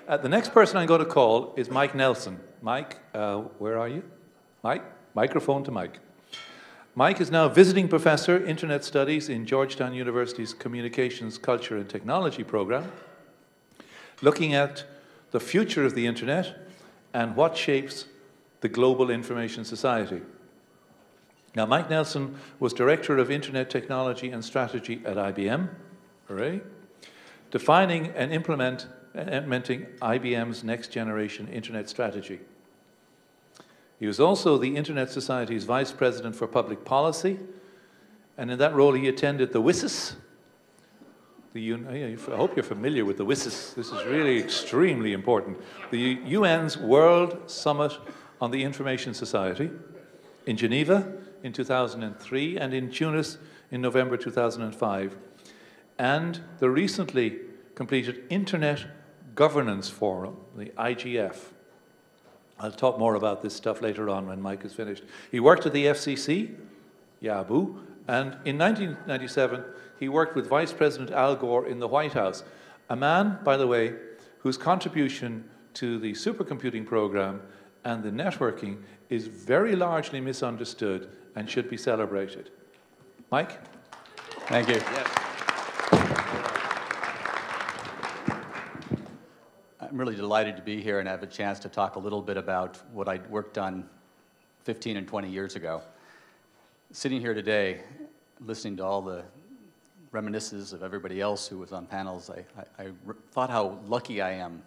The next person I'm going to call is Mike Nelson. Mike, where are you? Mike? Microphone to Mike. Mike is now visiting professor, Internet Studies in Georgetown University's Communications, Culture and Technology program, looking at the future of the Internet and what shapes the global information society. Now, Mike Nelson was Director of Internet Technology and Strategy at IBM, hooray, defining and implementing IBM's next-generation Internet strategy. He was also the Internet Society's Vice President for Public Policy, and in that role he attended the WSIS. I hope you're familiar with the WSIS. This is really extremely important. The UN's World Summit on the Information Society in Geneva in 2003 and in Tunis in November 2005, and the recently completed Internet Governance Forum, the IGF. I'll talk more about this stuff later on when Mike is finished. He worked at the FCC, Yahoo, and in 1997 he worked with Vice President Al Gore in the White House, a man, by the way, whose contribution to the supercomputing program and the networking is very largely misunderstood and should be celebrated. Mike? Thank you. Yes. I'm really delighted to be here and have a chance to talk a little bit about what I worked on 15 and 20 years ago. Sitting here today, listening to all the reminiscences of everybody else who was on panels, I thought how lucky I am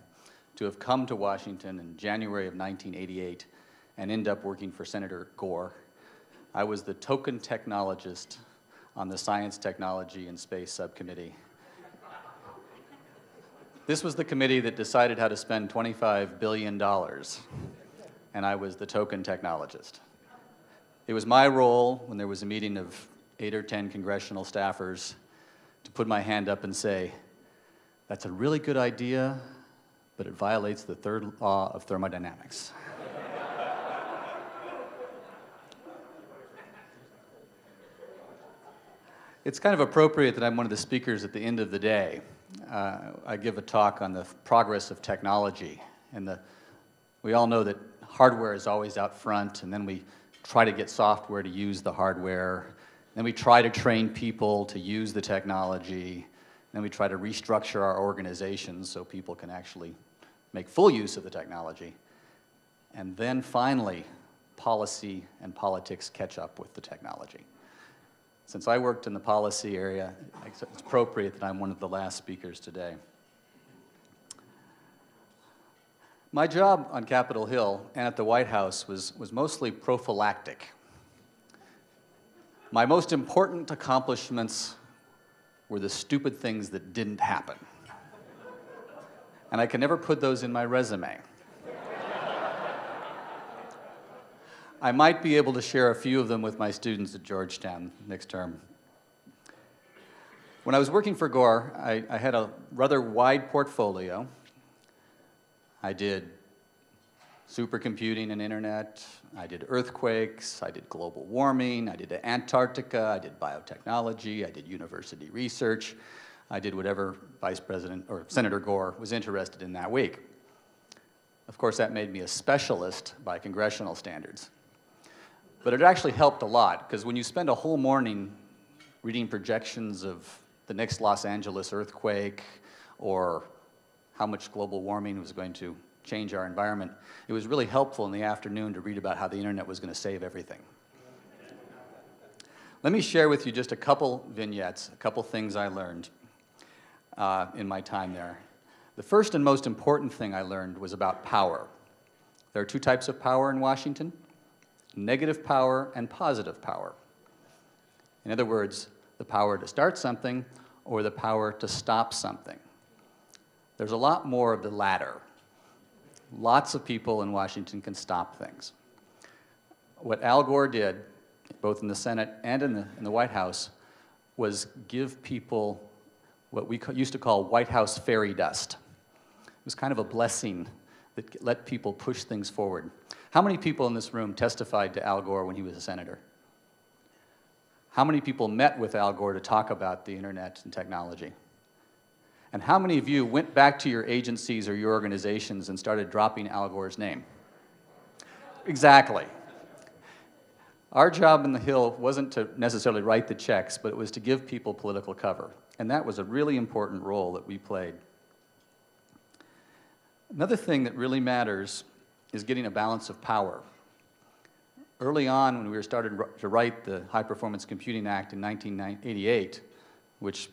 to have come to Washington in January of 1988 and end up working for Senator Gore. I was the token technologist on the Science, Technology, and Space Subcommittee. This was the committee that decided how to spend $25 billion, and I was the token technologist. It was my role, when there was a meeting of 8 or 10 congressional staffers, to put my hand up and say, that's a really good idea, but it violates the third law of thermodynamics. It's kind of appropriate that I'm one of the speakers at the end of the day. I give a talk on the progress of technology, and we all know that hardware is always out front, and then we try to get software to use the hardware, then we try to train people to use the technology, then we try to restructure our organizations so people can actually make full use of the technology, and then finally policy and politics catch up with the technology. Since I worked in the policy area, it's appropriate that I'm one of the last speakers today. My job on Capitol Hill and at the White House was mostly prophylactic. My most important accomplishments were the stupid things that didn't happen. And I can never put those in my resume. I might be able to share a few of them with my students at Georgetown next term. When I was working for Gore, I had a rather wide portfolio. I did supercomputing and internet, I did earthquakes, I did global warming, I did Antarctica, I did biotechnology, I did university research, I did whatever Vice President or Senator Gore was interested in that week. Of course, that made me a specialist by congressional standards. But it actually helped a lot, because when you spend a whole morning reading projections of the next Los Angeles earthquake or how much global warming was going to change our environment, it was really helpful in the afternoon to read about how the internet was going to save everything. Let me share with you just a couple vignettes, a couple things I learned in my time there. The first and most important thing I learned was about power. There are two types of power in Washington: negative power and positive power. In other words, the power to start something or the power to stop something. There's a lot more of the latter. Lots of people in Washington can stop things. What Al Gore did, both in the Senate and in the White House, was give people what we used to call White House fairy dust. It was kind of a blessing that let people push things forward. How many people in this room testified to Al Gore when he was a senator? How many people met with Al Gore to talk about the internet and technology? And how many of you went back to your agencies or your organizations and started dropping Al Gore's name? Exactly. Our job in the Hill wasn't to necessarily write the checks, but it was to give people political cover. And that was a really important role that we played. Another thing that really matters is getting a balance of power. Early on, when we were started to write the High Performance Computing Act in 1988, which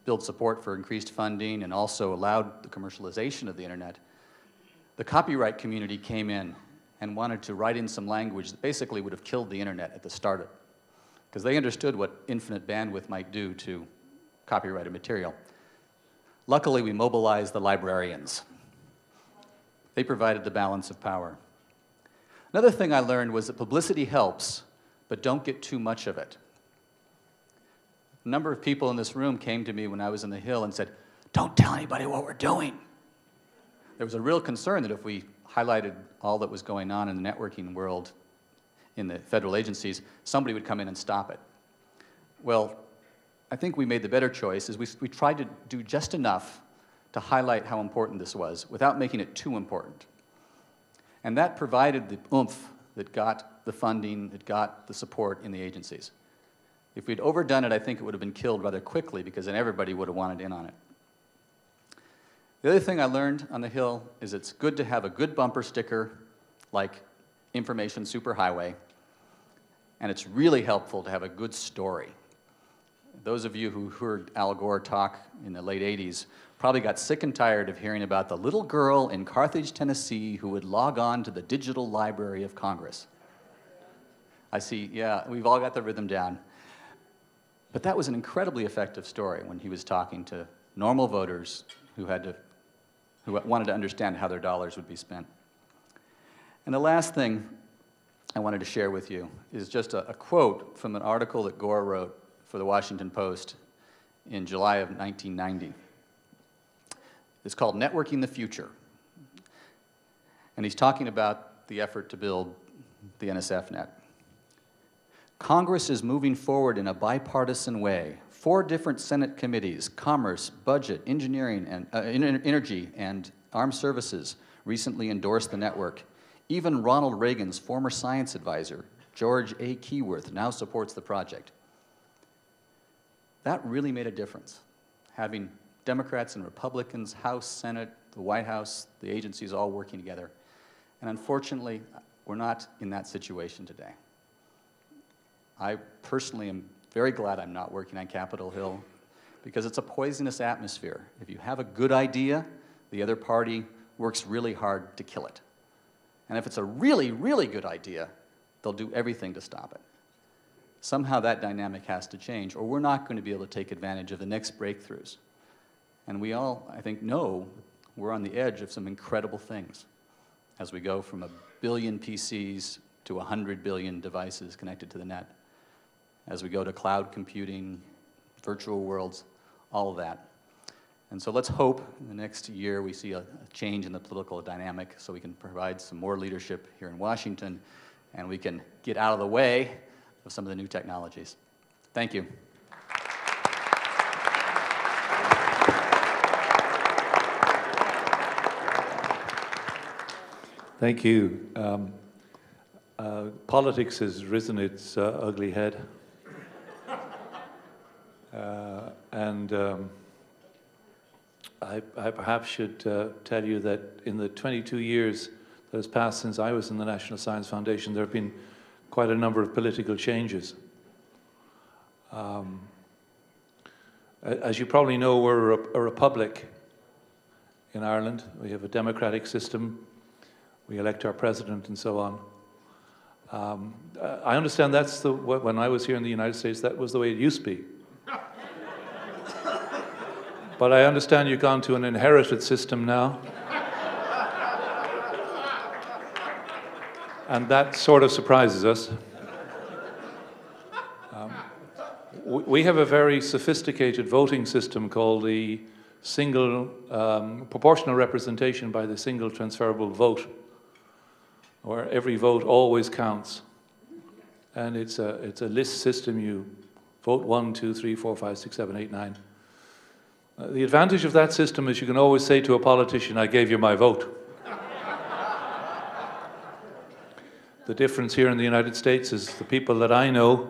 built support for increased funding and also allowed the commercialization of the internet, the copyright community came in and wanted to write in some language that basically would have killed the internet at the start of it, because they understood what infinite bandwidth might do to copyrighted material. Luckily, we mobilized the librarians. They provided the balance of power. Another thing I learned was that publicity helps, but don't get too much of it. A number of people in this room came to me when I was in the Hill and said, "Don't tell anybody what we're doing." There was a real concern that if we highlighted all that was going on in the networking world in the federal agencies, somebody would come in and stop it. Well, I think we made the better choice, is we tried to do just enough to highlight how important this was without making it too important. And that provided the oomph that got the funding, that got the support in the agencies. If we'd overdone it, I think it would have been killed rather quickly, because then everybody would have wanted in on it. The other thing I learned on the Hill is it's good to have a good bumper sticker like Information Superhighway, and it's really helpful to have a good story. Those of you who heard Al Gore talk in the late 80s probably got sick and tired of hearing about the little girl in Carthage, Tennessee who would log on to the Digital Library of Congress. I see, yeah, we've all got the rhythm down. But that was an incredibly effective story when he was talking to normal voters who wanted to understand how their dollars would be spent. And the last thing I wanted to share with you is just a quote from an article that Gore wrote for the Washington Post in July of 1990. It's called Networking the Future. And he's talking about the effort to build the NSFNet. Congress is moving forward in a bipartisan way. 4 different Senate committees, Commerce, Budget, Engineering, and Energy, and Armed Services recently endorsed the network. Even Ronald Reagan's former science advisor, George A. Keyworth, now supports the project. That really made a difference, having Democrats and Republicans, House, Senate, the White House, the agencies all working together. And unfortunately, we're not in that situation today. I personally am very glad I'm not working on Capitol Hill, because it's a poisonous atmosphere. If you have a good idea, the other party works really hard to kill it. And if it's a really, really good idea, they'll do everything to stop it. Somehow that dynamic has to change, or we're not going to be able to take advantage of the next breakthroughs. And we all, I think, know we're on the edge of some incredible things as we go from 1 billion PCs to 100 billion devices connected to the net, as we go to cloud computing, virtual worlds, all of that. And so let's hope in the next year we see a change in the political dynamic so we can provide some more leadership here in Washington, and we can get out of the way of some of the new technologies. Thank you. Thank you. Politics has risen its ugly head. I perhaps should tell you that in the 22 years that has passed since I was in the National Science Foundation, there have been quite a number of political changes. As you probably know, we're a republic in Ireland. We have a democratic system. We elect our president and so on. I understand that's when I was here in the United States, that was the way it used to be. But I understand you've gone to an inherited system now. And that sort of surprises us. We have a very sophisticated voting system called the single proportional representation by the single transferable vote, where every vote always counts. And it's a list system. You vote 1, 2, 3, 4, 5, 6, 7, 8, 9. The advantage of that system is you can always say to a politician, I gave you my vote. The difference here in the United States is the people that I know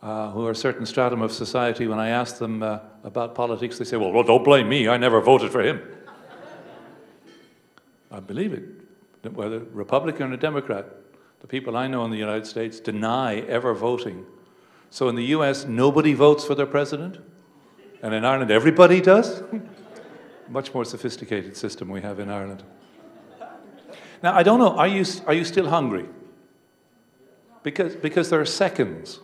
who are a certain stratum of society, when I ask them about politics, they say, well, don't blame me, I never voted for him. I believe it. Whether Republican or Democrat, the people I know in the United States deny ever voting. So in the US, nobody votes for their president, and in Ireland, everybody does? Much more sophisticated system we have in Ireland. Now, I don't know, are you still hungry? Because there are seconds.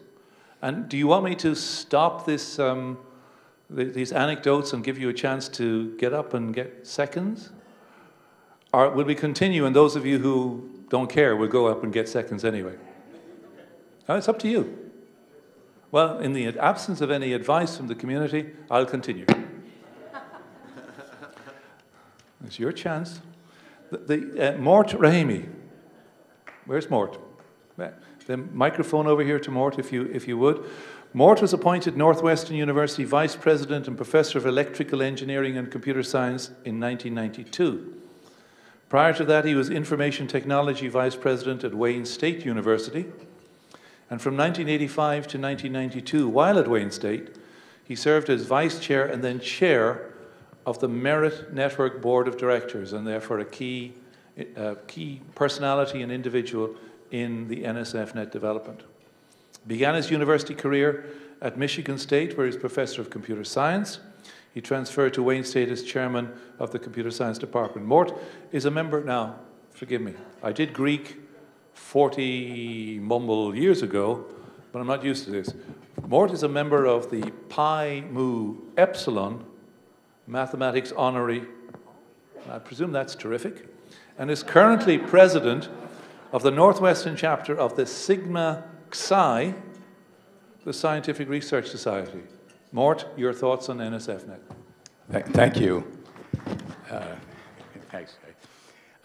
And do you want me to stop this, these anecdotes and give you a chance to get up and get seconds? Or will we continue, and those of you who don't care will go up and get seconds anyway? It's up to you. Well, in the absence of any advice from the community, I'll continue. It's your chance. Mort Rahimi. Where's Mort? The microphone over here to Mort, if you would. Mort was appointed Northwestern University Vice President and Professor of Electrical Engineering and Computer Science in 1992. Prior to that, he was Information Technology Vice President at Wayne State University. And from 1985 to 1992, while at Wayne State, he served as Vice Chair and then Chair of the Marriott Network Board of Directors, and therefore a key personality and individual in the NSFNET development. Began his university career at Michigan State, where he's Professor of Computer Science. He transferred to Wayne State as Chairman of the Computer Science Department. Mort is a member, now, forgive me, I did Greek 40 mumble years ago, but I'm not used to this. Mort is a member of the Pi Mu Epsilon Mathematics Honorary, I presume that's terrific, and is currently president of the Northwestern chapter of the Sigma Xi, the Scientific Research Society. Mort, your thoughts on NSFNet? Thank you. Thanks.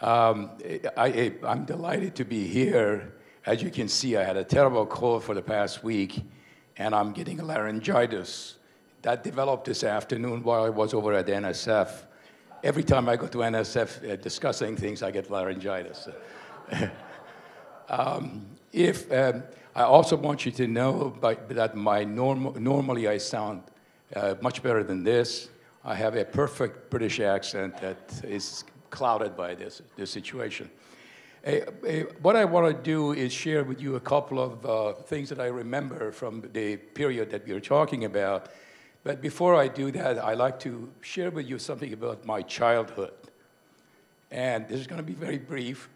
I'm delighted to be here. As you can see, I had a terrible cold for the past week, and I'm getting laryngitis. That developed this afternoon while I was over at NSF. Every time I go to NSF discussing things, I get laryngitis. I also want you to know that normally I sound much better than this. I have a perfect British accent that is clouded by this situation. What I want to do is share with you a couple of things that I remember from the period that we are talking about. But before I do that, I'd like to share with you something about my childhood. And this is going to be very brief.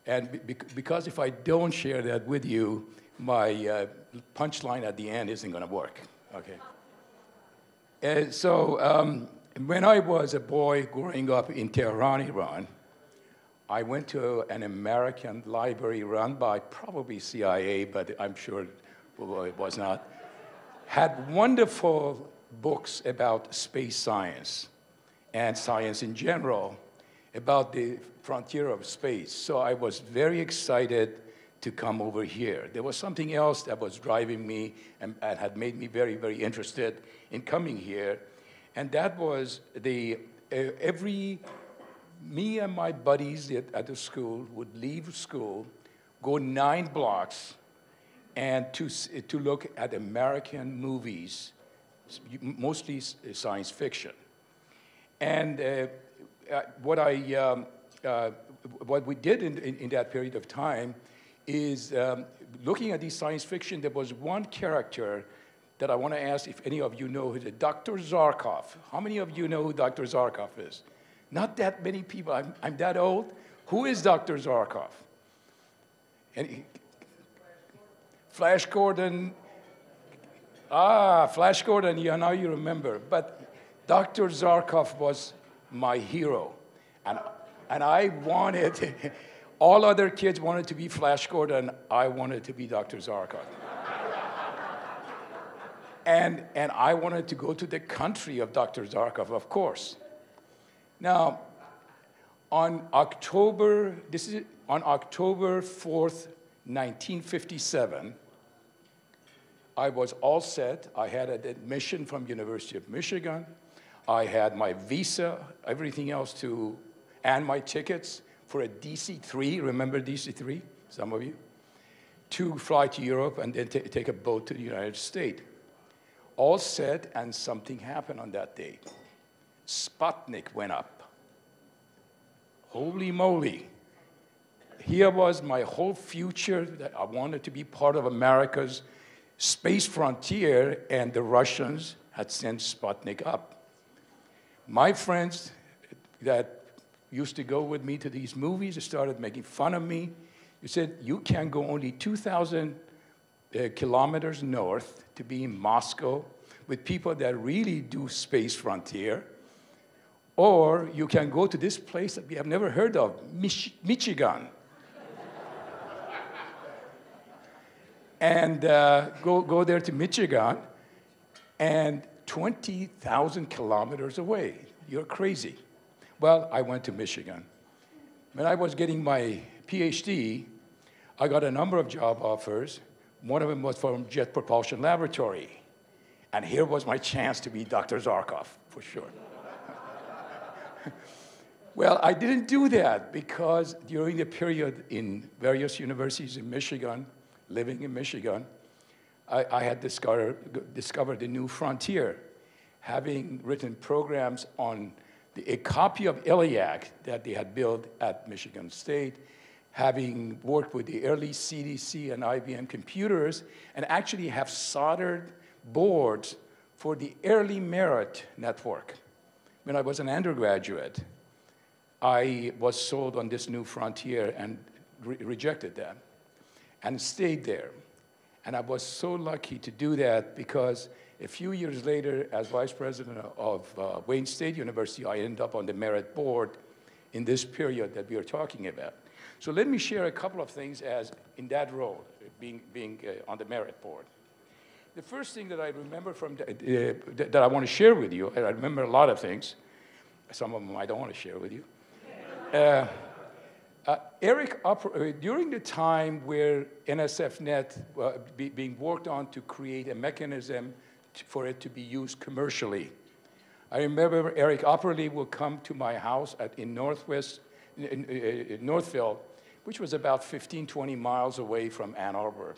And because if I don't share that with you, my punchline at the end isn't going to work. Okay. When I was a boy growing up in Tehran, Iran, I went to an American library run by probably CIA, but I'm sure it was not. Had wonderful books about space science and science in general, about the frontier of space. So I was very excited to come over here. There was something else that was driving me and had made me very, very interested in coming here. And that was me and my buddies at the school would leave school, go 9 blocks, and to look at American movies, mostly science fiction. And what we did in that period of time is looking at these science fiction. There was one character that I want to ask if any of you know who Dr. Zarkov. How many of you know who Dr. Zarkov is? Not that many people. I'm that old. Who is Dr. Zarkov? Flash Gordon. Flash Gordon, yeah, now you remember. But Dr. Zarkov was my hero. And I wanted, all other kids wanted to be Flash Gordon. I wanted to be Dr. Zarkov. And I wanted to go to the country of Dr. Zarkov, of course. Now, on October 4th, 1957, I was all set. I had an admission from University of Michigan. I had my visa, everything else and my tickets for a DC-3, remember DC-3, some of you? To fly to Europe and then take a boat to the United States. All set, and something happened on that day. Sputnik went up. Holy moly. Here was my whole future that I wanted to be part of America's space frontier, and the Russians had sent Sputnik up. My friends that used to go with me to these movies started making fun of me. They said, you can go only 2,000 kilometers north to be in Moscow with people that really do space frontier, or you can go to this place that we have never heard of, Michigan. And go there to Michigan, and 20,000 kilometers away. You're crazy. Well, I went to Michigan. When I was getting my PhD, I got a number of job offers. One of them was from Jet Propulsion Laboratory. And here was my chance to be Dr. Zarkov, for sure. Well, I didn't do that because during the period in various universities in Michigan, living in Michigan, I had discovered a new frontier, having written programs on a copy of ELIAC that they had built at Michigan State, having worked with the early CDC and IBM computers, and actually have soldered boards for the early Marriott network. When I was an undergraduate, I was sold on this new frontier and rejected that and stayed there. And I was so lucky to do that because a few years later, as vice president of Wayne State University, I ended up on the Marriott board in this period that we are talking about. So let me share a couple of things as in that role, being on the Marriott board. The first thing that I remember from that I want to share with you, and I remember a lot of things, some of them I don't want to share with you. Eric, during the time where NSFNET being worked on to create a mechanism for it to be used commercially, I remember Eric Opperly would come to my house in Northville, which was about 15, 20 miles away from Ann Arbor,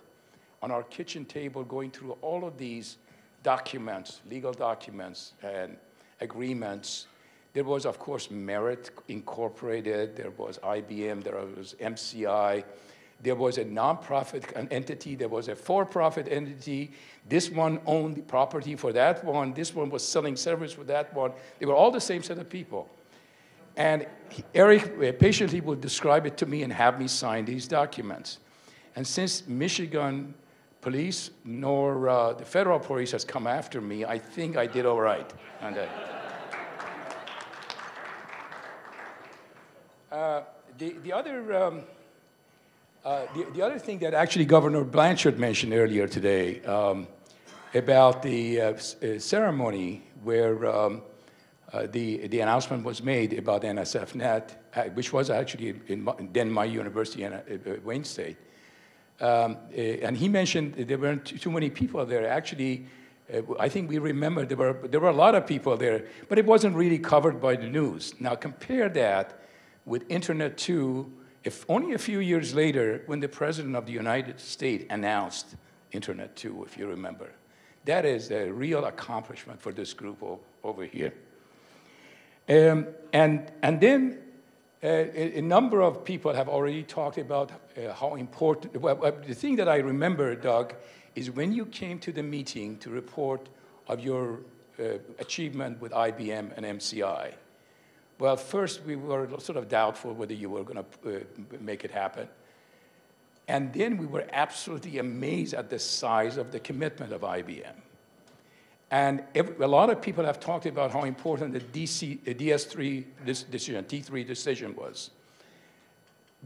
on our kitchen table going through all of these documents, legal documents and agreements. There was, of course, Marriott Incorporated, there was IBM, there was Emcee, there was a nonprofit entity, there was a for-profit entity. This one owned the property for that one, this one was selling service for that one. They were all the same set of people. And Eric patiently would describe it to me and have me sign these documents. And since Michigan police nor the federal police has come after me, I think I did all right on that. The other thing that actually Governor Blanchard mentioned earlier today about the ceremony where the announcement was made about NSFNET, which was actually then my university in Wayne State. And he mentioned there weren't too many people there. Actually, I think we remember there were a lot of people there, but it wasn't really covered by the news. Now compare that with Internet 2, if only a few years later, when the President of the United States announced Internet 2, if you remember. That is a real accomplishment for this group over here. And then a number of people have already talked about how important, the thing that I remember, Doug, is when you came to the meeting to report of your achievement with IBM and MCI. Well, first we were sort of doubtful whether you were going to make it happen. And then we were absolutely amazed at the size of the commitment of IBM. And a lot of people have talked about how important the DS3 decision, T3 decision was.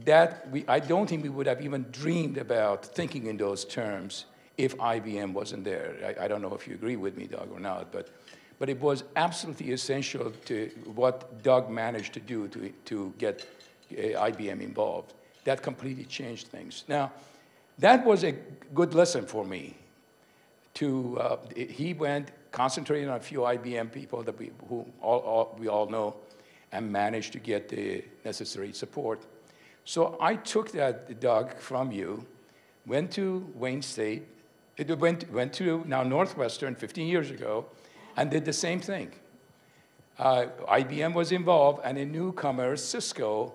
That I don't think we would have even dreamed about thinking in those terms if IBM wasn't there. I don't know if you agree with me, Doug, or not, but it was absolutely essential to what Doug managed to do to get IBM involved. That completely changed things. Now, that was a good lesson for me. He went concentrated on a few IBM people that we all know, and managed to get the necessary support. So I took that, Doug, from you, went to Wayne State, went to now Northwestern 15 years ago, and did the same thing. IBM was involved, and a newcomer, Cisco,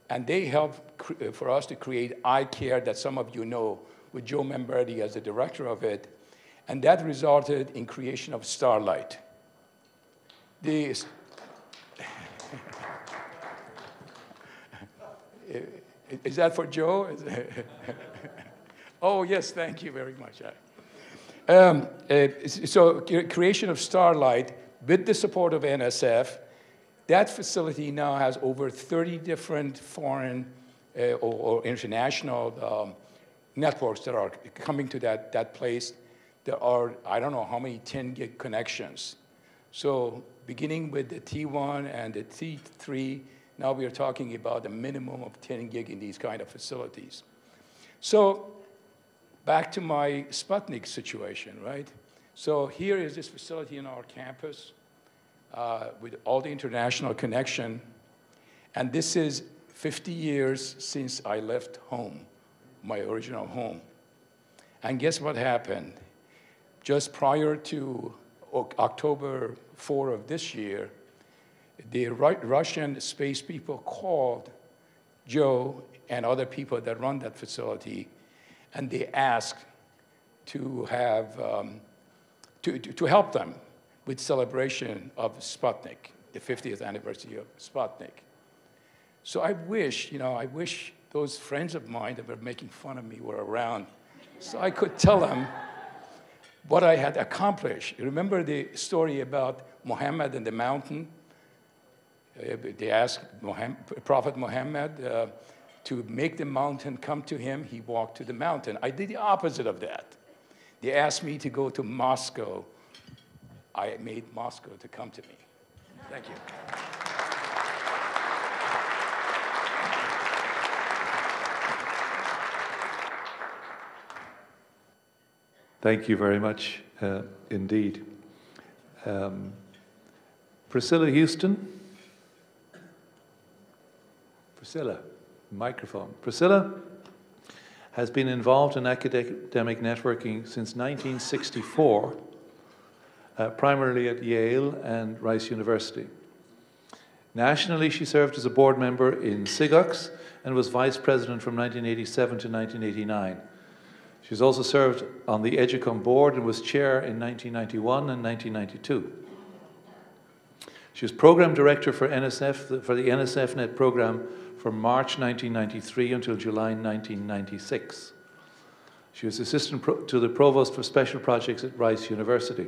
and they helped for us to create iCare that some of you know, with Joe Memberti as the director of it, and that resulted in creation of Starlight. Is that for Joe? Oh, yes, thank you very much. So creation of Starlight with the support of NSF, that facility now has over 30 different foreign or international networks that are coming to that place. There are, I don't know how many 10 gig connections. So beginning with the T1 and the T3, now we are talking about a minimum of 10 gig in these kind of facilities. So back to my Sputnik situation, right? So here is this facility in our campus with all the international connection. And this is 50 years since I left home, my original home. And guess what happened? Just prior to October 4 of this year, the Russian space people called Joe and other people that run that facility, and they asked to have, to help them with celebration of Sputnik, the 50th anniversary of Sputnik. So I wish those friends of mine that were making fun of me were around, so I could tell them what I had accomplished. You remember the story about Muhammad and the mountain? They asked Prophet Muhammad to make the mountain come to him. He walked to the mountain. I did the opposite of that. They asked me to go to Moscow. I made Moscow to come to me. Thank you. Thank you very much indeed. Priscilla Houston. Priscilla, microphone. Priscilla has been involved in academic networking since 1964, primarily at Yale and Rice University. Nationally, she served as a board member in SIGOX and was vice president from 1987 to 1989. She's also served on the Educom board and was chair in 1991 and 1992. She was program director for NSF, for the NSFNET program from March 1993 until July 1996. She was assistant to the provost for special projects at Rice University.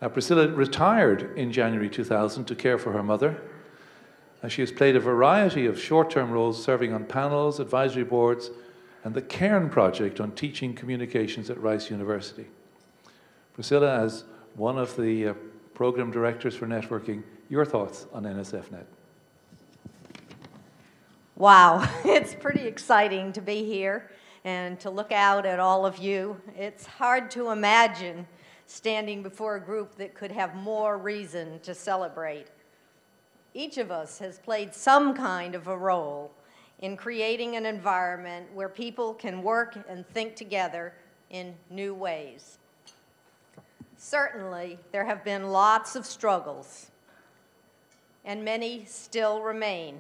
Now, Priscilla retired in January 2000 to care for her mother, and she has played a variety of short-term roles serving on panels, advisory boards, and the Cairn project on teaching communications at Rice University. Priscilla, as one of the program directors for networking, your thoughts on NSFNet? Wow, it's pretty exciting to be here and to look out at all of you. It's hard to imagine standing before a group that could have more reason to celebrate. Each of us has played some kind of a role in creating an environment where people can work and think together in new ways. Certainly, there have been lots of struggles, and many still remain.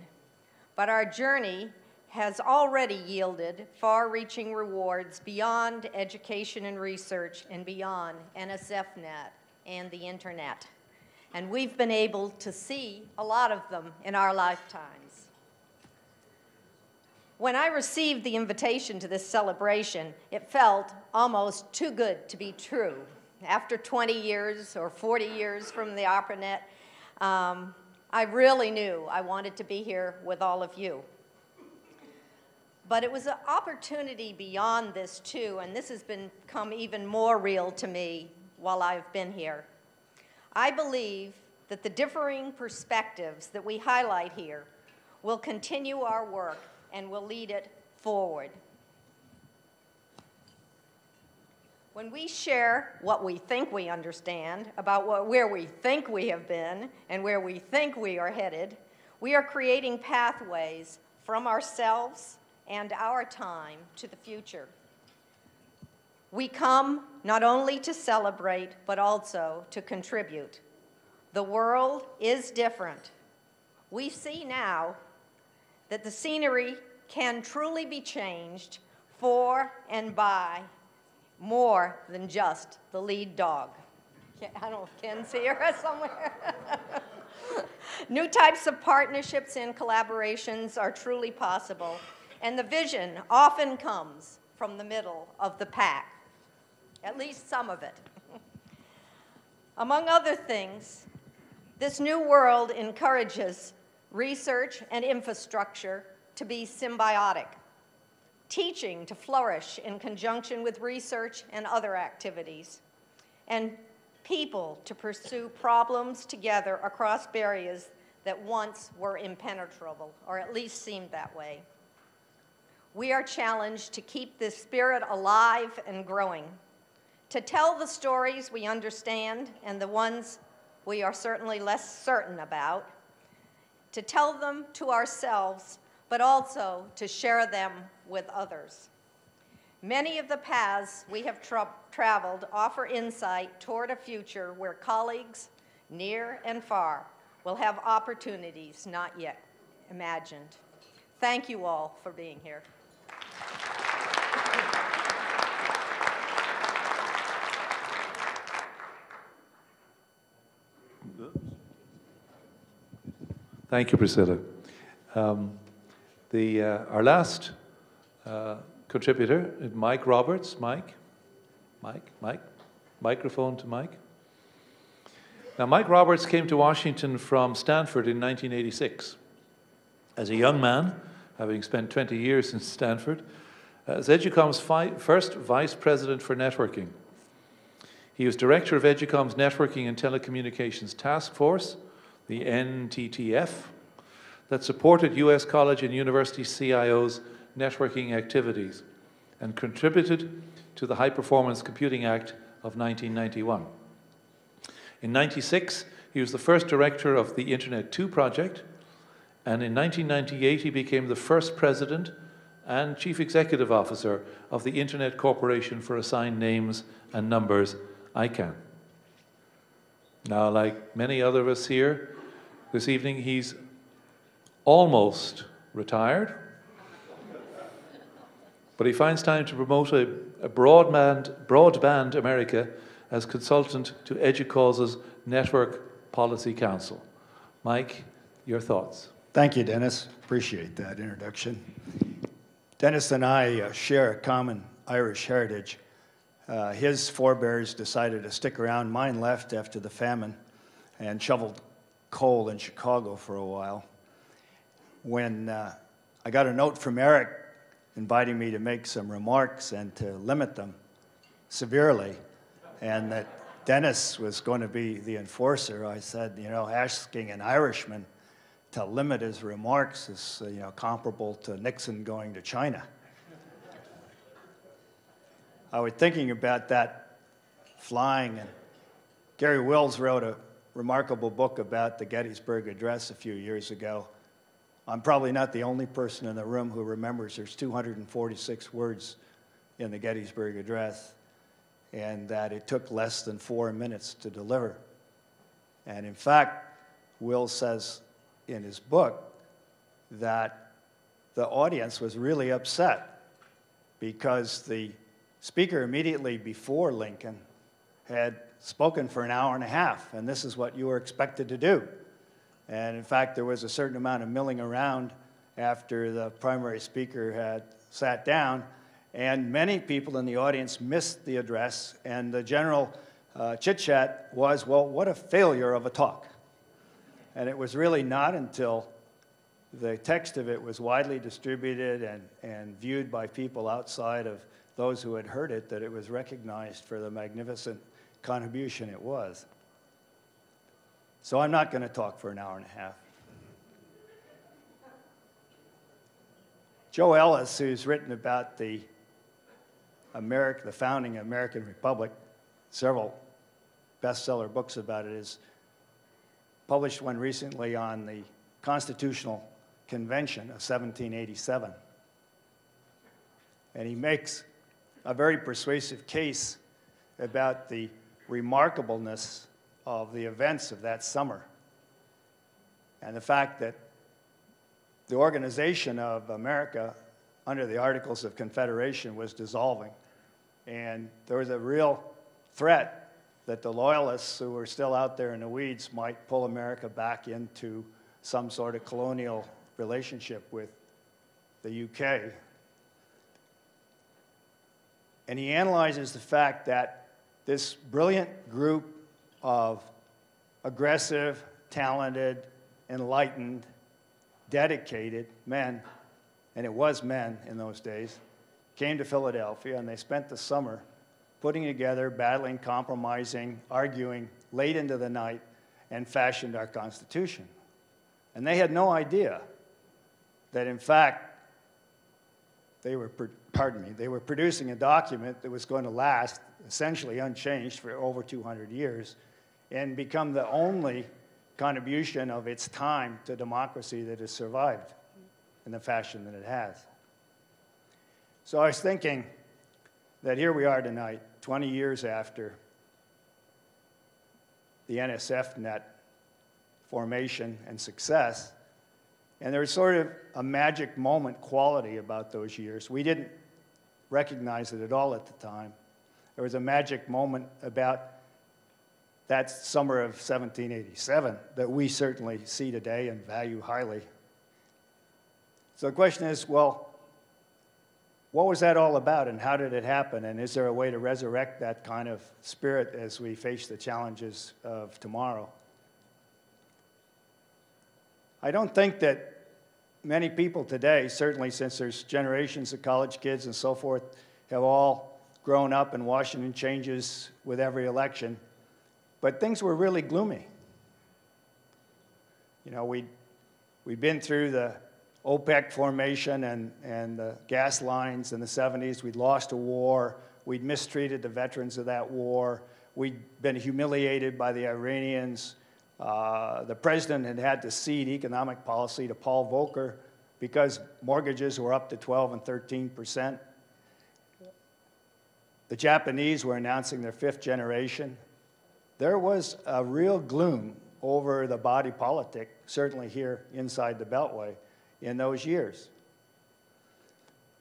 But our journey has already yielded far-reaching rewards beyond education and research and beyond NSFNet and the internet. And we've been able to see a lot of them in our lifetimes. When I received the invitation to this celebration, it felt almost too good to be true. After 20 years or 40 years from the ARPANET, I really knew I wanted to be here with all of you. But it was an opportunity beyond this too, and this has become even more real to me while I've been here. I believe that the differing perspectives that we highlight here will continue our work and will lead it forward. When we share what we think we understand about where we think we have been and where we think we are headed, we are creating pathways from ourselves and our time to the future. We come not only to celebrate, but also to contribute. The world is different. We see now that the scenery can truly be changed for and by more than just the lead dog. I don't know if Ken's here somewhere. New types of partnerships and collaborations are truly possible, and the vision often comes from the middle of the pack, at least some of it. Among other things, this new world encourages research and infrastructure to be symbiotic, teaching to flourish in conjunction with research and other activities, and people to pursue problems together across barriers that once were impenetrable, or at least seemed that way. We are challenged to keep this spirit alive and growing, to tell the stories we understand and the ones we are certainly less certain about, to tell them to ourselves, but also to share them with others. Many of the paths we have traveled offer insight toward a future where colleagues, near and far, will have opportunities not yet imagined. Thank you all for being here. Thank you, Priscilla. Our last contributor is Mike Roberts. Mike? Microphone to Mike. Now, Mike Roberts came to Washington from Stanford in 1986. As a young man, having spent 20 years in Stanford, as Educom's first vice president for networking. He was director of Educom's Networking and Telecommunications Task Force, the NTTF, that supported U.S. college and university CIOs' networking activities and contributed to the High Performance Computing Act of 1991. In 1996, he was the first director of the Internet 2 project, and in 1998, he became the first president and chief executive officer of the Internet Corporation for Assigned Names and Numbers, ICANN. Now, like many other of us here this evening, he's almost retired, but he finds time to promote a broadband America as consultant to EDUCAUSE's Network Policy Council. Mike, your thoughts? Thank you, Dennis. Appreciate that introduction. Dennis and I share a common Irish heritage. His forebears decided to stick around. Mine left after the famine and shoveled coal in Chicago for a while. When I got a note from Eric inviting me to make some remarks and to limit them severely, and that Dennis was going to be the enforcer, I said, you know, asking an Irishman to limit his remarks is, you know, comparable to Nixon going to China. I was thinking about that flying, and Gary Wills wrote a remarkable book about the Gettysburg Address a few years ago. I'm probably not the only person in the room who remembers there's 246 words in the Gettysburg Address, and that it took less than 4 minutes to deliver. And in fact, Will says in his book that the audience was really upset because the speaker immediately before Lincoln had spoken for an hour and a half, and this is what you were expected to do. And in fact, there was a certain amount of milling around after the primary speaker had sat down, and many people in the audience missed the address, and the general chit-chat was, well, what a failure of a talk. And it was really not until the text of it was widely distributed and viewed by people outside of those who had heard it that it was recognized for the magnificent contribution it was. So I'm not going to talk for an hour and a half. Joe Ellis, who's written about the the founding of American Republic, several bestseller books about it, is published one recently on the Constitutional Convention of 1787. And he makes a very persuasive case about the remarkableness of the events of that summer and the fact that the organization of America under the Articles of Confederation was dissolving. And there was a real threat that the loyalists who were still out there in the weeds might pull America back into some sort of colonial relationship with the UK. And he analyzes the fact that this brilliant group of aggressive, talented, enlightened, dedicated men, and it was men in those days, came to Philadelphia, and they spent the summer putting together, battling, compromising, arguing late into the night, and fashioned our Constitution. And they had no idea that, in fact, they were producing a document that was going to last essentially unchanged for over 200 years and become the only contribution of its time to democracy that has survived in the fashion that it has. So I was thinking that here we are tonight, 20 years after the NSFNET formation and success, and there was sort of a magic moment quality about those years. We didn't recognize it at all at the time. There was a magic moment about that summer of 1787 that we certainly see today and value highly. So the question is, well, what was that all about and how did it happen? And is there a way to resurrect that kind of spirit as we face the challenges of tomorrow? I don't think that many people today, certainly since there's generations of college kids and so forth, have all grown up and Washington changes with every election. But things were really gloomy. You know, we'd been through the OPEC formation and the gas lines in the 70s. We'd lost a war. We'd mistreated the veterans of that war. We'd been humiliated by the Iranians. The president had to cede economic policy to Paul Volcker because mortgages were up to 12 and 13%. The Japanese were announcing their 5th generation. There was a real gloom over the body politic, certainly here inside the Beltway, in those years.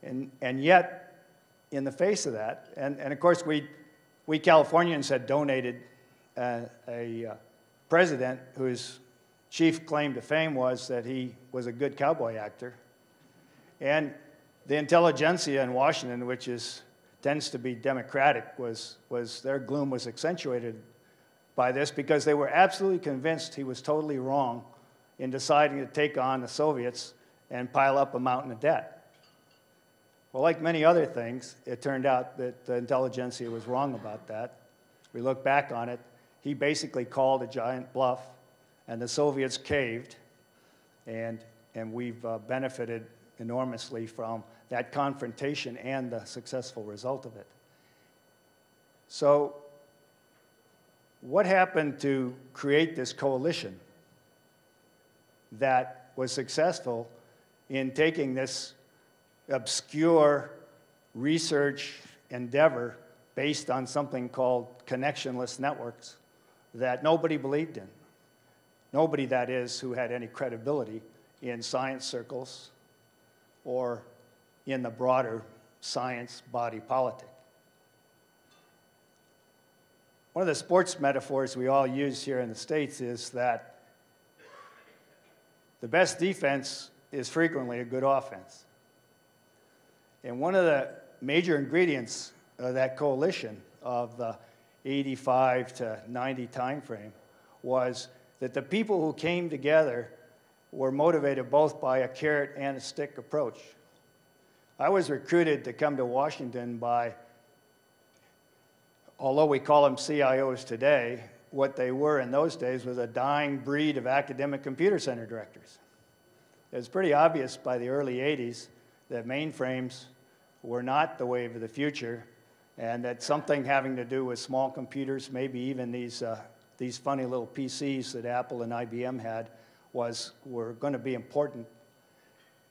And yet, in the face of that, and of course we Californians had donated a president whose chief claim to fame was that he was a good cowboy actor. And the intelligentsia in Washington, which tends to be democratic, their gloom was accentuated by this because they were absolutely convinced he was totally wrong in deciding to take on the Soviets and pile up a mountain of debt. Well, like many other things, it turned out that the intelligentsia was wrong about that. We look back on it. He basically called a giant bluff, and the Soviets caved, and we've benefited enormously from that confrontation and the successful result of it. So what happened to create this coalition that was successful in taking this obscure research endeavor based on something called connectionless networks that nobody believed in? Nobody, that is, who had any credibility in science circles or in the broader science body politic. One of the sports metaphors we all use here in the States is that the best defense is frequently a good offense. And one of the major ingredients of that coalition of the 85 to 90 timeframe was that the people who came together were motivated both by a carrot and a stick approach. I was recruited to come to Washington by, although we call them CIOs today, what they were in those days was a dying breed of academic computer center directors. It was pretty obvious by the early 80s that mainframes were not the wave of the future, and that something having to do with small computers, maybe even these funny little PCs that Apple and IBM had, were going to be important.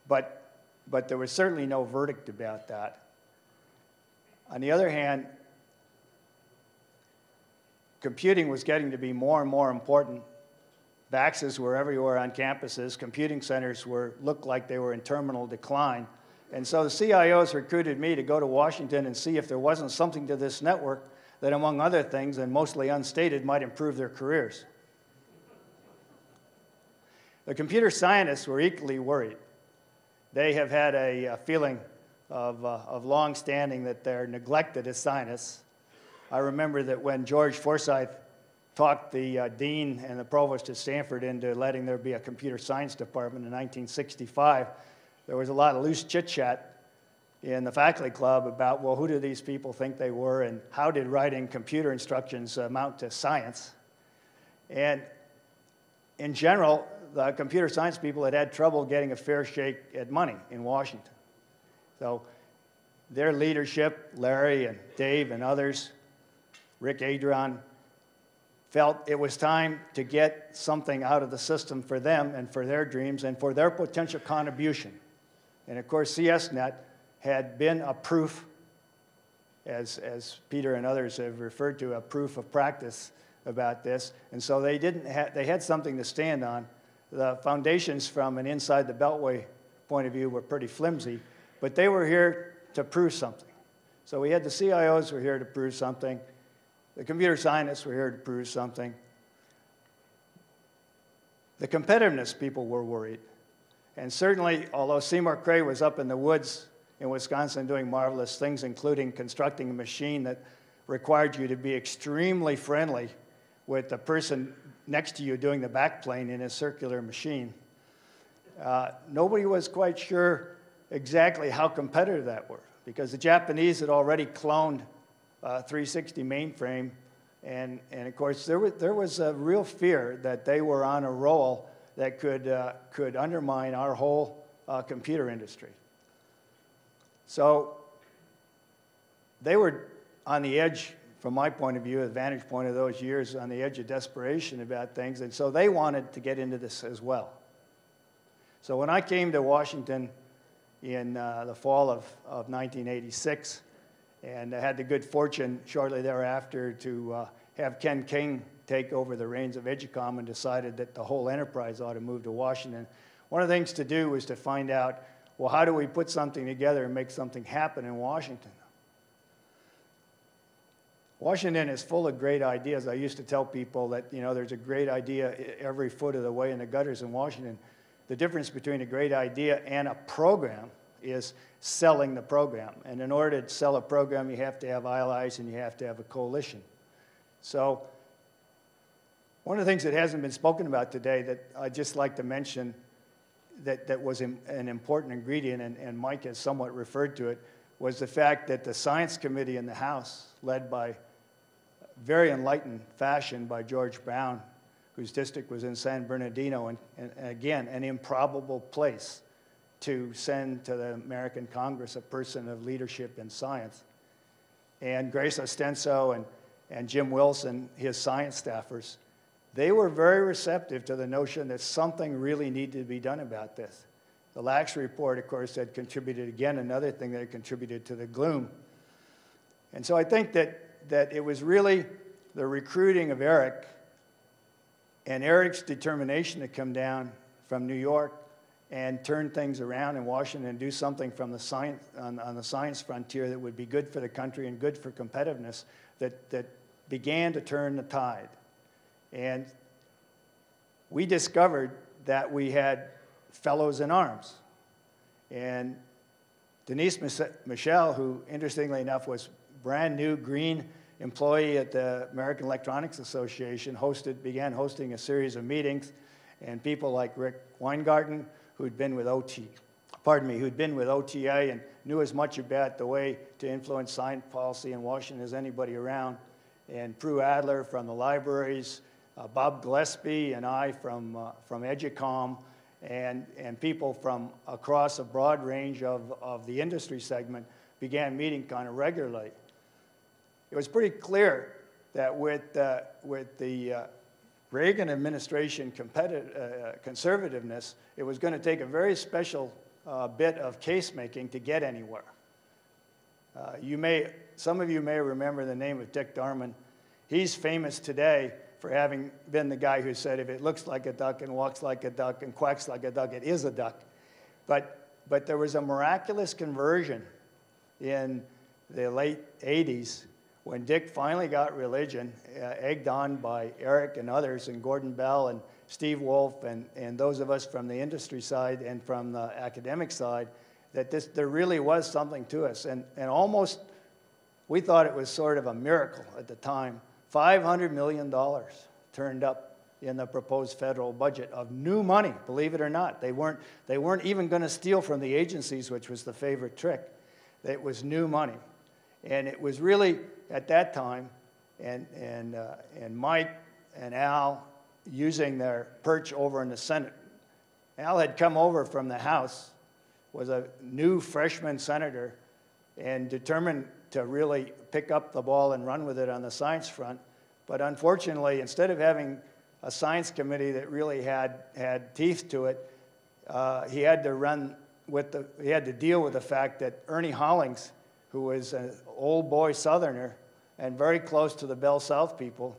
But there was certainly no verdict about that. On the other hand, computing was getting to be more and more important. Baxes were everywhere on campuses. Computing centers looked like they were in terminal decline. And so the CIOs recruited me to go to Washington and see if there wasn't something to this network that, among other things, and mostly unstated, might improve their careers. The computer scientists were equally worried. They have had a feeling of long standing that they're neglected as scientists. I remember that when George Forsythe talked the dean and the provost at Stanford into letting there be a computer science department in 1965, there was a lot of loose chit-chat in the faculty club about, well, who do these people think they were, and how did writing computer instructions amount to science? And in general, the computer science people had trouble getting a fair shake at money in Washington. So their leadership, Larry and Dave and others, Rick Adron, felt it was time to get something out of the system for them and for their dreams and for their potential contribution. And of course, CSNet had been a proof, as Peter and others have referred to, a proof of practice about this. And so they had something to stand on. The foundations from an inside the Beltway point of view were pretty flimsy, but they were here to prove something. So we had the CIOs were here to prove something. The computer scientists were here to prove something. The competitiveness people were worried. And certainly, although Seymour Cray was up in the woods in Wisconsin doing marvelous things, including constructing a machine that required you to be extremely friendly with the person next to you doing the backplane in a circular machine, nobody was quite sure exactly how competitive that were, because the Japanese had already cloned 360 mainframe, and of course there was a real fear that they were on a roll that could undermine our whole computer industry. So they were on the edge, from my point of view, the vantage point of those years, on the edge of desperation about things, and so they wanted to get into this as well. So when I came to Washington in the fall of 1986, and I had the good fortune shortly thereafter to have Ken King take over the reins of EDUCOM, and decided that the whole enterprise ought to move to Washington. One of the things to do was to find out, well, how do we put something together and make something happen in Washington? Washington is full of great ideas. I used to tell people that, there's a great idea every foot of the way in the gutters in Washington. The difference between a great idea and a program is selling the program. And in order to sell a program, you have to have allies and you have to have a coalition. So one of the things that hasn't been spoken about today that I'd just like to mention that was an important ingredient, and Mike has somewhat referred to it, was the fact that the Science Committee in the House, led by very enlightened fashion by George Brown, whose district was in San Bernardino, and again, an improbable place to send to the American Congress a person of leadership in science. And Grace Ostenso and Jim Wilson, his science staffers, they were very receptive to the notion that something really needed to be done about this. The Lax report, of course, had contributed, again, another thing that had contributed to the gloom. And so I think that it was really the recruiting of Eric and Eric's determination to come down from New York and turn things around in Washington and do something from the science, on the science frontier that would be good for the country and good for competitiveness that began to turn the tide. And we discovered that we had fellows in arms. And Denise Michel, who interestingly enough was brand new green employee at the American Electronics Association, began hosting a series of meetings, and people like Rick Weingarten, who'd been with OTA and knew as much about the way to influence science policy in Washington as anybody around, and Prue Adler from the libraries, Bob Gillespie and I from EDUCOM, and people from across a broad range of the industry segment began meeting kind of regularly. it was pretty clear that with the Reagan administration conservativeness, it was going to take a very special bit of case making to get anywhere. Some of you may remember the name of Dick Darman. He's famous today for having been the guy who said, if it looks like a duck and walks like a duck and quacks like a duck, it is a duck. But there was a miraculous conversion in the late 80s when Dick finally got religion, egged on by Eric and others, and Gordon Bell and Steve Wolf and those of us from the industry side and from the academic side, that there really was something to us. And almost, we thought it was sort of a miracle at the time. $500 million turned up in the proposed federal budget of new money, believe it or not. They weren't even going to steal from the agencies, which was the favorite trick. It was new money. And it was really, at that time, and Mike and Al, using their perch over in the Senate. Al had come over from the House, was a new freshman senator, and determined to really pick up the ball and run with it on the science front. But unfortunately, instead of having a science committee that really had teeth to it, he had to deal with the fact that Ernie Hollings, who was an old boy Southerner and very close to the Bell South people,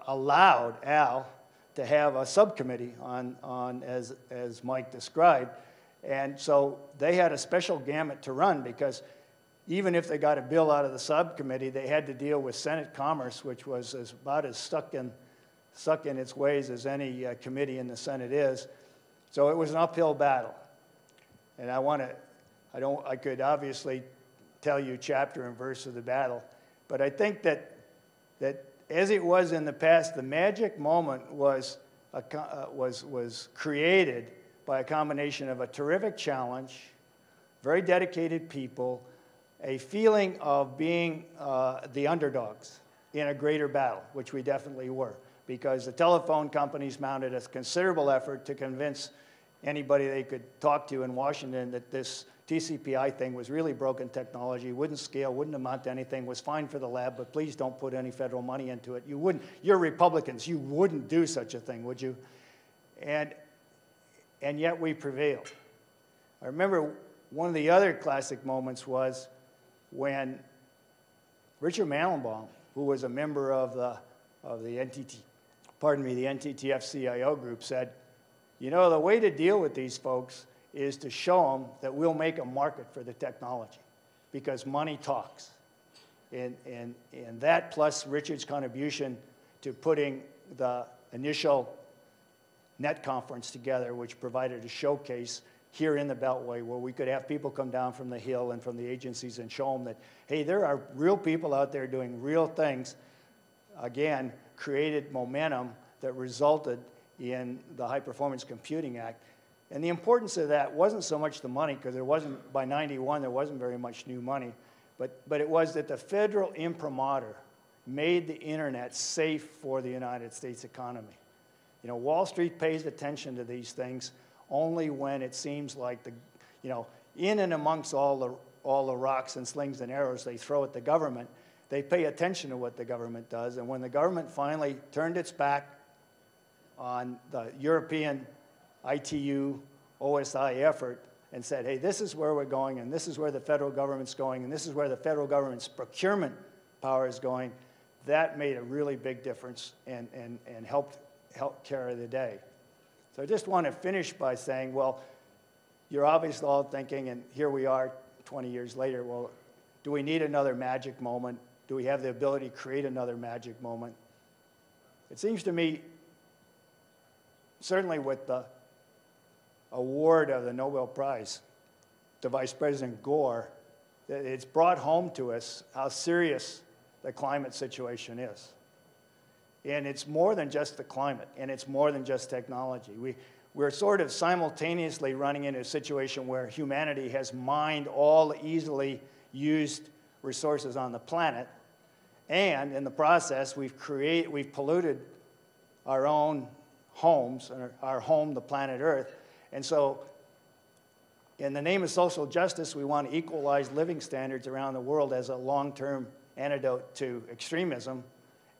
allowed Al to have a subcommittee on as Mike described. And so they had a special gamut to run, because even if they got a bill out of the subcommittee, they had to deal with Senate Commerce, which was about as stuck in its ways as any committee in the Senate is. So it was an uphill battle. And I could obviously tell you chapter and verse of the battle, but I think that as it was in the past, the magic moment was created by a combination of a terrific challenge, very dedicated people, a feeling of being the underdogs in a greater battle, which we definitely were, because the telephone companies mounted a considerable effort to convince anybody they could talk to in Washington that this TCP/IP thing was really broken technology, wouldn't scale, wouldn't amount to anything, was fine for the lab, but please don't put any federal money into it. You wouldn't. You're Republicans. You wouldn't do such a thing, would you? And yet we prevailed. I remember one of the other classic moments was when Richard Mandelbaum, who was a member of the NTTF-CIO group, said, you know, the way to deal with these folks is to show them that we'll make a market for the technology, because money talks. And that, plus Richard's contribution to putting the initial NET conference together, which provided a showcase here in the Beltway where we could have people come down from the Hill and from the agencies and show them that, hey, there are real people out there doing real things, again, created momentum that resulted in the High Performance Computing Act. And the importance of that wasn't so much the money, because there wasn't, by 91, there wasn't very much new money, but it was that the federal imprimatur made the internet safe for the United States economy. You know, Wall Street pays attention to these things only when it seems like in and amongst all the rocks and slings and arrows they throw at the government, they pay attention to what the government does. And when the government finally turned its back on the European ITU OSI effort and said, hey, this is where we're going, and this is where the federal government's going, and this is where the federal government's procurement power is going, that made a really big difference and helped carry the day. So I just want to finish by saying, well, you're obviously all thinking, and here we are 20 years later, well, do we need another magic moment? Do we have the ability to create another magic moment? It seems to me, certainly with the award of the Nobel Prize to Vice President Gore, that it's brought home to us how serious the climate situation is. And it's more than just the climate, and it's more than just technology. We're sort of simultaneously running into a situation where humanity has mined all the easily used resources on the planet, and in the process, we've polluted our own homes, our home, the planet Earth. And so In the name of social justice, we want to equalize living standards around the world as a long-term antidote to extremism,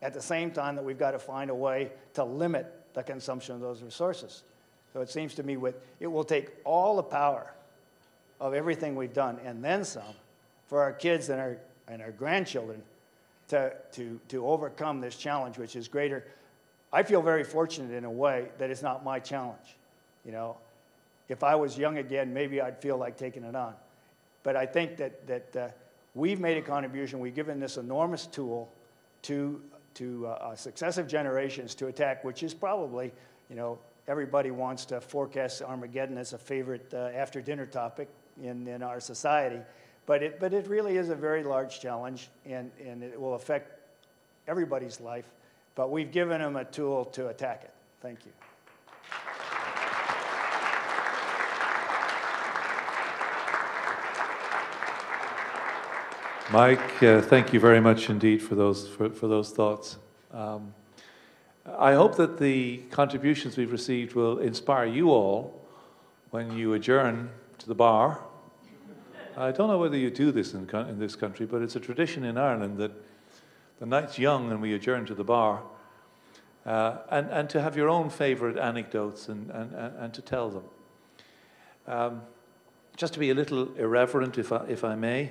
at the same time that we've got to find a way to limit the consumption of those resources. So it seems to me it will take all the power of everything we've done, and then some, for our kids and our grandchildren to overcome this challenge, which is greater. I feel very fortunate in a way that it's not my challenge. You know, if I was young again, maybe I'd feel like taking it on. But I think that we've made a contribution. We've given this enormous tool to successive generations to attack, which is probably, you know, everybody wants to forecast Armageddon as a favorite after-dinner topic in our society. But it really is a very large challenge, and it will affect everybody's life. But we've given them a tool to attack it. Thank you. Mike, thank you very much indeed for those thoughts. I hope that the contributions we've received will inspire you all when you adjourn to the bar. I don't know whether you do this in this country, but it's a tradition in Ireland that the night's young and we adjourn to the bar, and to have your own favorite anecdotes and to tell them. Just to be a little irreverent, if I may,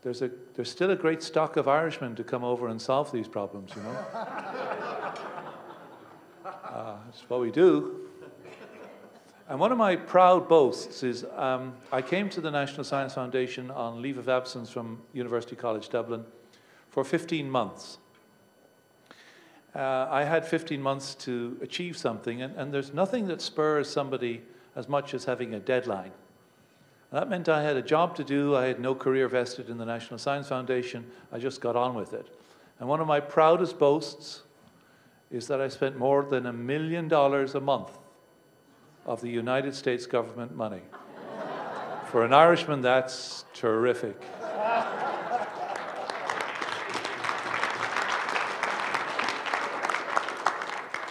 there's still a great stock of Irishmen to come over and solve these problems, you know. That's what we do. And one of my proud boasts is I came to the National Science Foundation on leave of absence from University College Dublin for 15 months. I had 15 months to achieve something, and there's nothing that spurs somebody as much as having a deadline. That meant I had a job to do. I had no career vested in the National Science Foundation. I just got on with it. And one of my proudest boasts is that I spent more than $1 million a month of the United States government money. For an Irishman, that's terrific.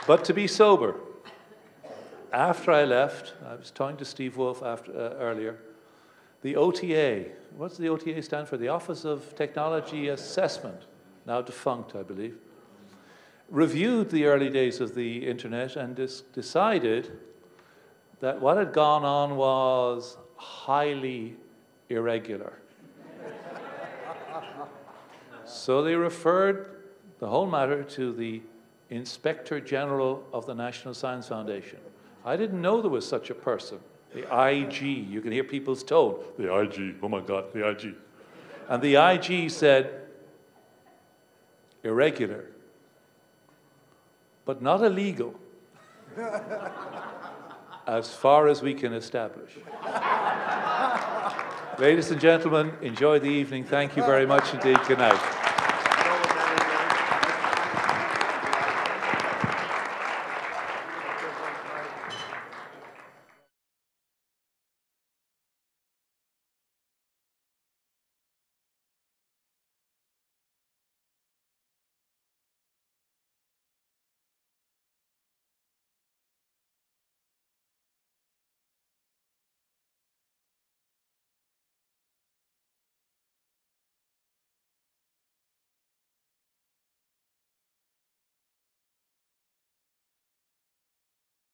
But to be sober, after I left, I was talking to Steve Wolf earlier, the OTA, what's the OTA stand for? The Office of Technology Assessment, now defunct, I believe, reviewed the early days of the internet and decided that what had gone on was highly irregular. So they referred the whole matter to the Inspector General of the National Science Foundation. I didn't know there was such a person, the IG. You can hear people's tone. The IG, oh my God, the IG. And the IG said, irregular, but not illegal, as far as we can establish. Ladies and gentlemen, enjoy the evening. Thank you very much indeed. Good night.